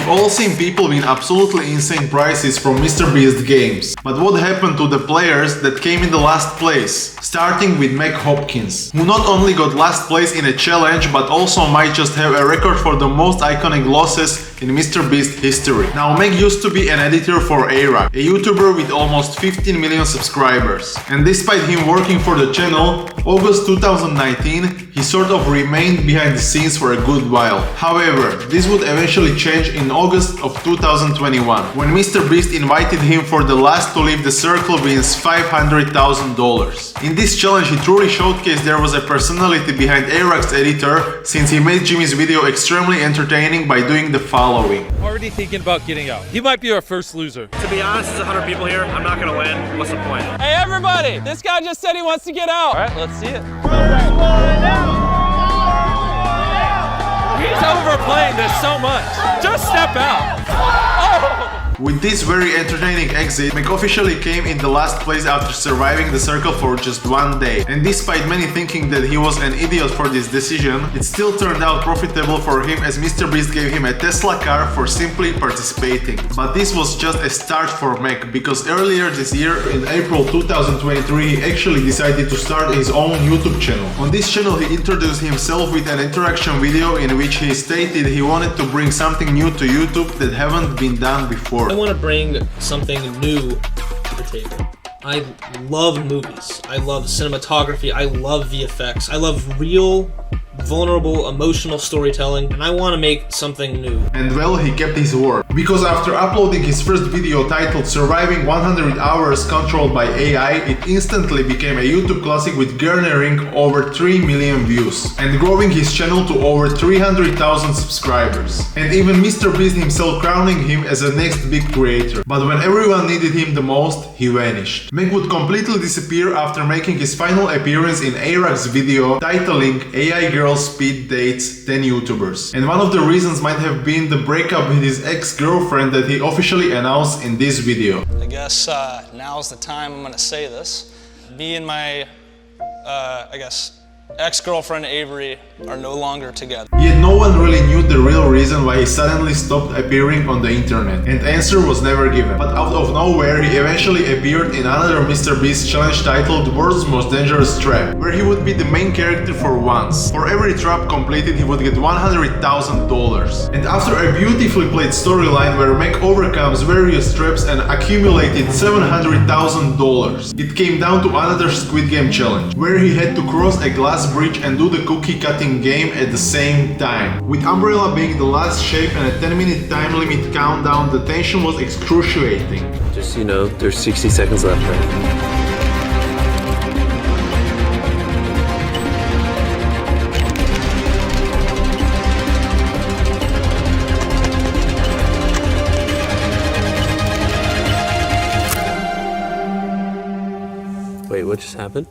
We've all seen people win absolutely insane prizes from MrBeast games. But what happened to the players that came in the last place? Starting with Mech, who not only got last place in a challenge, but also might just have a record for the most iconic losses in MrBeast history. Now, Mech used to be an editor for A-Rock, a YouTuber with almost 15 million subscribers. And despite him working for the channel, August 2019, he sort of remained behind the scenes for a good while. However, this would eventually change in August of 2021, when MrBeast invited him for the last to leave the circle wins $500,000. In this challenge, he truly showcased there was a personality behind A-Rock's editor, since he made Jimmy's video extremely entertaining by doing the following. Already thinking about getting out. He might be our first loser. To be honest, there's 100 people here. I'm not gonna win. What's the point? Hey everybody! This guy just said he wants to get out. All right, let's see it. He's overplaying this so much. Just step out. Oh! With this very entertaining exit, Mech officially came in the last place after surviving the circle for just one day. And despite many thinking that he was an idiot for this decision, it still turned out profitable for him, as MrBeast gave him a Tesla car for simply participating. But this was just a start for Mech, because earlier this year, in April 2023, he actually decided to start his own YouTube channel. On this channel, he introduced himself with an interaction video in which he stated he wanted to bring something new to YouTube that haven't been done before. I want to bring something new to the table. I love movies. I love cinematography. I love VFX. I love real, vulnerable, emotional storytelling, and I want to make something new. And well, he kept his word. Because after uploading his first video titled Surviving 100 Hours Controlled by AI, it instantly became a YouTube classic with garnering over 3 million views and growing his channel to over 300,000 subscribers. And even MrBeast himself crowning him as the next big creator. But when everyone needed him the most, he vanished. Mech would completely disappear after making his final appearance in A-Rock's video titling AI Girl Speed Dates 10 YouTubers. And one of the reasons might have been the breakup with his ex-girlfriend that he officially announced in this video. I guess now's the time I'm gonna say this. Me and my, ex-girlfriend Avery are no longer together. Yet no one really knew the real reason why he suddenly stopped appearing on the internet, and answer was never given. But out of nowhere, he eventually appeared in another MrBeast challenge titled World's Most Dangerous Trap, where he would be the main character for once. For every trap completed, he would get $100,000. And after a beautifully played storyline where Mech overcomes various traps and accumulated $700,000, it came down to another Squid Game challenge, where he had to cross a glass bridge and do the cookie cutting game at the same time. With Umbrella being the last shape and a 10-minute time limit countdown, the tension was excruciating. Just, you know, there's 60 seconds left, right? Wait, what just happened?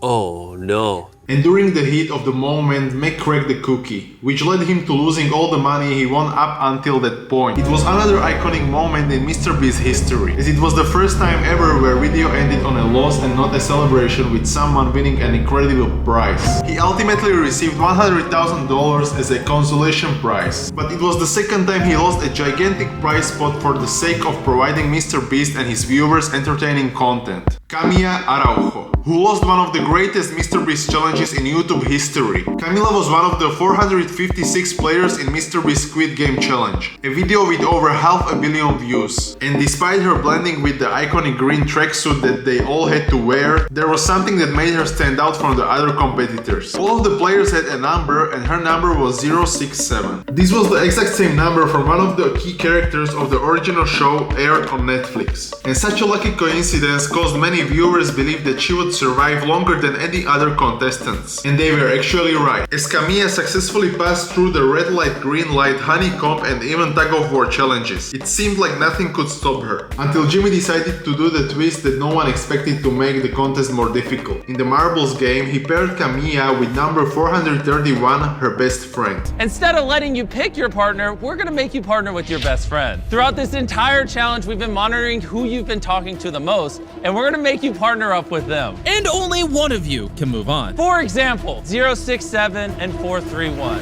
Oh no. And during the heat of the moment, Mech cracked the cookie, which led him to losing all the money he won up until that point. It was another iconic moment in MrBeast's history, as it was the first time ever where video ended on a loss and not a celebration with someone winning an incredible prize. He ultimately received $100,000 as a consolation prize, but it was the second time he lost a gigantic prize pot for the sake of providing MrBeast and his viewers entertaining content. Camila, who lost one of the greatest MrBeast challenges in YouTube history. Camila was one of the 456 players in MrBeast Squid Game challenge, a video with over 500 million views. And despite her blending with the iconic green tracksuit that they all had to wear, there was something that made her stand out from the other competitors. All of the players had a number, and her number was 067. This was the exact same number from one of the key characters of the original show aired on Netflix. And such a lucky coincidence caused many viewers believe that she would survive longer than any other contestant. And they were actually right, as Camila successfully passed through the red light, green light, honeycomb and even tug of war challenges. It seemed like nothing could stop her, until Jimmy decided to do the twist that no one expected to make the contest more difficult. In the marbles game, he paired Camila with number 431, her best friend. Instead of letting you pick your partner, we're gonna make you partner with your best friend. Throughout this entire challenge, we've been monitoring who you've been talking to the most, and we're gonna make you partner up with them. And only one of you can move on. For example, 067 and 431.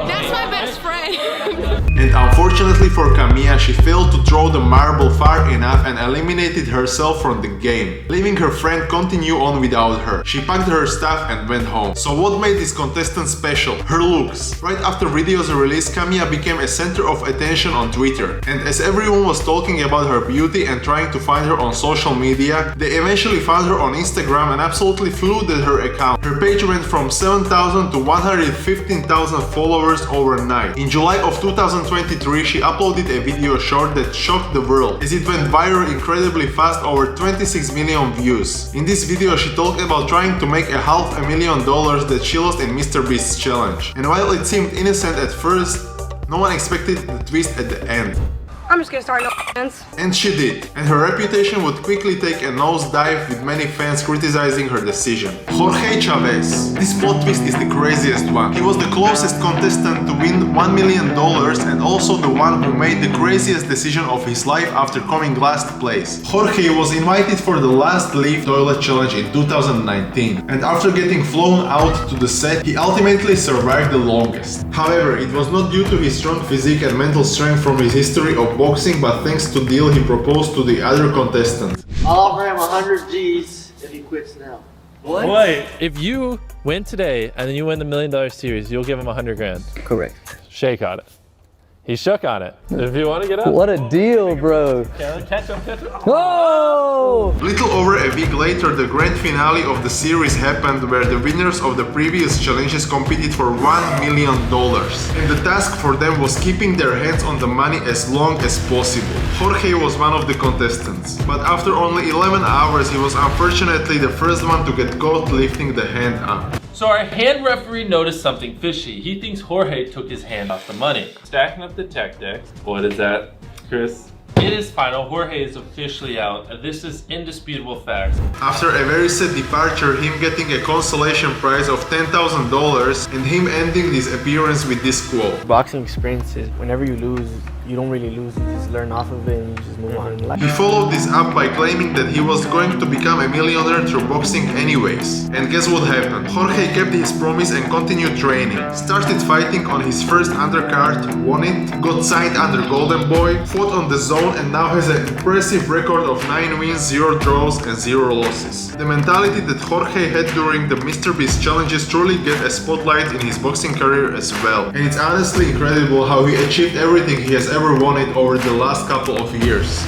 That's my best friend. And unfortunately for Camila, she failed to throw the marble far enough and eliminated herself from the game, leaving her friend continue on without her. She packed her stuff and went home. So what made this contestant special? Her looks. Right after video's release, Camila became a center of attention on Twitter, and as everyone was talking about her beauty and trying to find her on social media, they eventually found her on Instagram and absolutely flooded her account. Her page went from 7,000 to 115,000 followers overnight. In July of 2023, she uploaded a video short that shocked the world, as it went viral incredibly fast, over 26 million views. In this video, she talked about trying to make $500,000 that she lost in MrBeast's challenge. And while it seemed innocent at first, no one expected the twist at the end. I'm just gonna start no fans. And she did, and her reputation would quickly take a nosedive, with many fans criticizing her decision. Jorge Chavez. This plot twist is the craziest one. He was the closest contestant to win $1 million and also the one who made the craziest decision of his life after coming last place. Jorge was invited for the last Leave Toilet Challenge in 2019, and after getting flown out to the set, he ultimately survived the longest. However, it was not due to his strong physique and mental strength from his history of boxing, but thanks to deal he proposed to the other contestant. I'll offer him 100 G's if he quits now. What? Wait. If you win today and then you win the $1 million series, you'll give him 100 grand. Correct. Shake on it. He shook on it. If you want to get up. What a deal, bro. Catch him. Whoa! Little over a week later, the grand finale of the series happened, where the winners of the previous challenges competed for $1 million. And the task for them was keeping their hands on the money as long as possible. Jorge was one of the contestants, but after only 11 hours, he was unfortunately the first one to get caught lifting the hand up. So our hand referee noticed something fishy. He thinks Jorge took his hand off the money. Stacking up the tech deck. What is that, Chris? It is final. Jorge is officially out. This is indisputable fact. After a very sad departure, him getting a consolation prize of $10,000 and him ending his appearance with this quote. Boxing experiences, whenever you lose, you don't really lose, you just learn off of it and you just move on in life. He followed this up by claiming that he was going to become a millionaire through boxing anyways. And guess what happened? Jorge kept his promise and continued training. Started fighting on his first undercard, won it, got signed under Golden Boy, fought on the zone, and now has an impressive record of 9 wins, 0 draws and 0 losses. The mentality that Jorge had during the MrBeast challenges truly get a spotlight in his boxing career as well. And it's honestly incredible how he achieved everything he has ever wanted over the last couple of years.